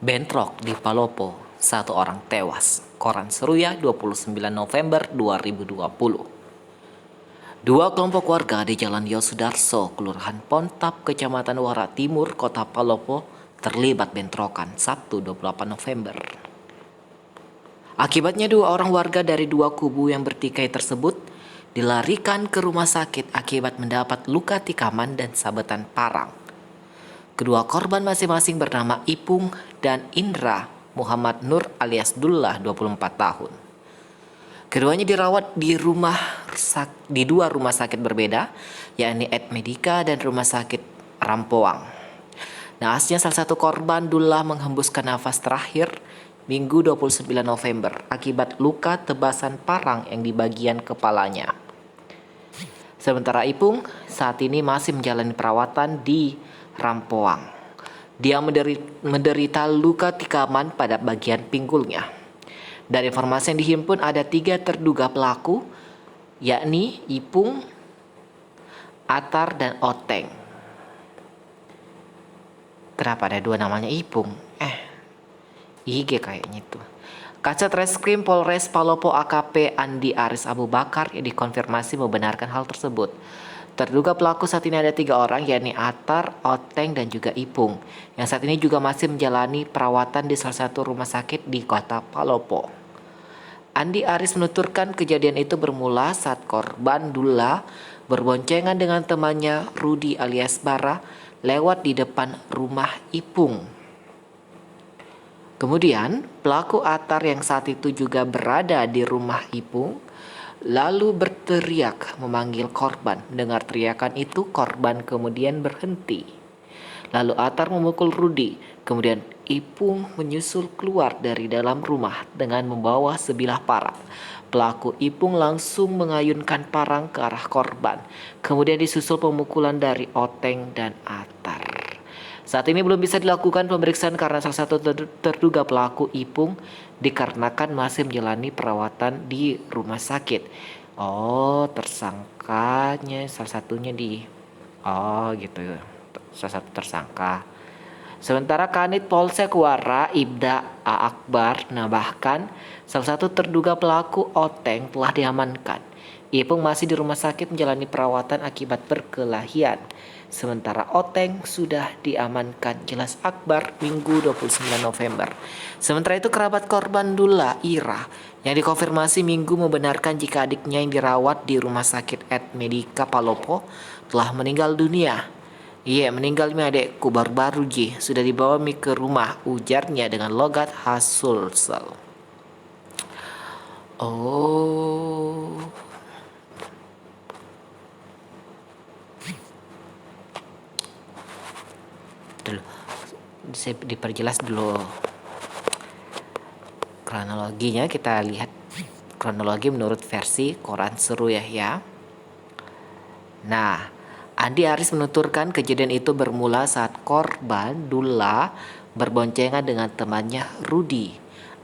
Bentrok di Palopo, satu orang tewas. Koran Seruya 29 November 2020. Dua kelompok warga di Jalan Yosudarso, Kelurahan Pontap, Kecamatan Wara Timur, Kota Palopo, terlibat bentrokan Sabtu 28 November. Akibatnya dua orang warga dari dua kubu yang bertikai tersebut dilarikan ke rumah sakit akibat mendapat luka tikaman dan sabetan parang. Kedua korban masing-masing bernama Ipung dan Indra Muhammad Nur alias Dullah 24 tahun. Keduanya dirawat di dua rumah sakit berbeda, yakni Ed Medika dan Rumah Sakit Rampoang. Naasnya salah satu korban Dullah menghembuskan nafas terakhir Minggu 29 November akibat luka tebasan parang yang di bagian kepalanya. Sementara Ipung saat ini masih menjalani perawatan di Rampoang. Dia menderita luka tikaman pada bagian pinggulnya. Dari informasi yang dihimpun ada 3 terduga pelaku, yakni Ipung, Atar, dan Oteng. Kenapa ada 2 namanya Ipung? IG kayaknya itu. Kasat Reskrim Polres Palopo AKP Andi Aris Abu Bakar yang dikonfirmasi membenarkan hal tersebut. Terduga pelaku saat ini ada 3 orang, yakni Atar, Oteng, dan juga Ipung, yang saat ini juga masih menjalani perawatan di salah satu rumah sakit di kota Palopo. Andi Aris menuturkan kejadian itu bermula saat korban Dullah berboncengan dengan temannya Rudi alias Bara lewat di depan rumah Ipung. Kemudian pelaku Atar yang saat itu juga berada di rumah Ipung lalu berteriak memanggil korban. Mendengar teriakan itu, korban kemudian berhenti. Lalu Atar memukul Rudi. Kemudian Ipung menyusul keluar dari dalam rumah dengan membawa sebilah parang. Pelaku Ipung langsung mengayunkan parang ke arah korban. Kemudian disusul pemukulan dari Oteng dan Atar. Saat ini belum bisa dilakukan pemeriksaan karena salah satu terduga pelaku Ipung dikarenakan masih menjalani perawatan di rumah sakit. Tersangkanya salah satunya gitu. Salah satu tersangka. Sementara Kanit Polsek Wara Ibda A. Akbar menambahkan salah satu terduga pelaku Oteng telah diamankan. Ipung masih di rumah sakit menjalani perawatan akibat perkelahian. Sementara Oteng sudah diamankan, jelas Akbar Minggu 29 November. Sementara itu kerabat korban Dullah, Ira, yang dikonfirmasi Minggu membenarkan jika adiknya yang dirawat di rumah sakit Ed Medika Palopo telah meninggal dunia. Meninggal mi adekku baru-baru sudah dibawa mi ke rumah, ujarnya dengan logat khas Sulsel. Saya diperjelas dulu kronologinya. Kita lihat kronologi menurut versi Koran Seruya ya. Nah, Andi Aris menuturkan kejadian itu bermula saat korban Dullah berboncengan dengan temannya Rudi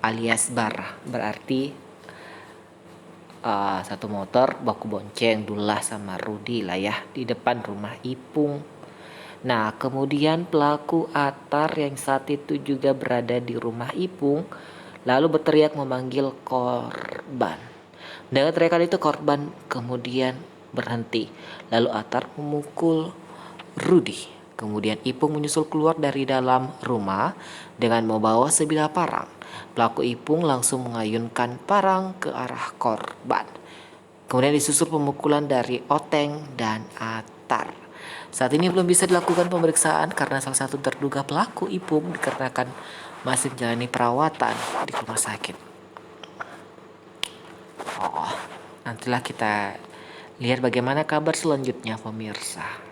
alias Bar. Berarti satu motor baku bonceng Dullah sama Rudi lah ya di depan rumah Ipung. Nah, kemudian pelaku Atar yang saat itu juga berada di rumah Ipung lalu berteriak memanggil korban. Dengan teriakan itu korban kemudian berhenti. Lalu Atar memukul Rudi. Kemudian Ipung menyusul keluar dari dalam rumah dengan membawa sebilah parang. Pelaku Ipung langsung mengayunkan parang ke arah korban. Kemudian disusul pemukulan dari Oteng dan Atar. Saat ini belum bisa dilakukan pemeriksaan karena salah satu terduga pelaku Ipung dikarenakan masih menjalani perawatan di rumah sakit. Nantilah kita lihat bagaimana kabar selanjutnya pemirsa.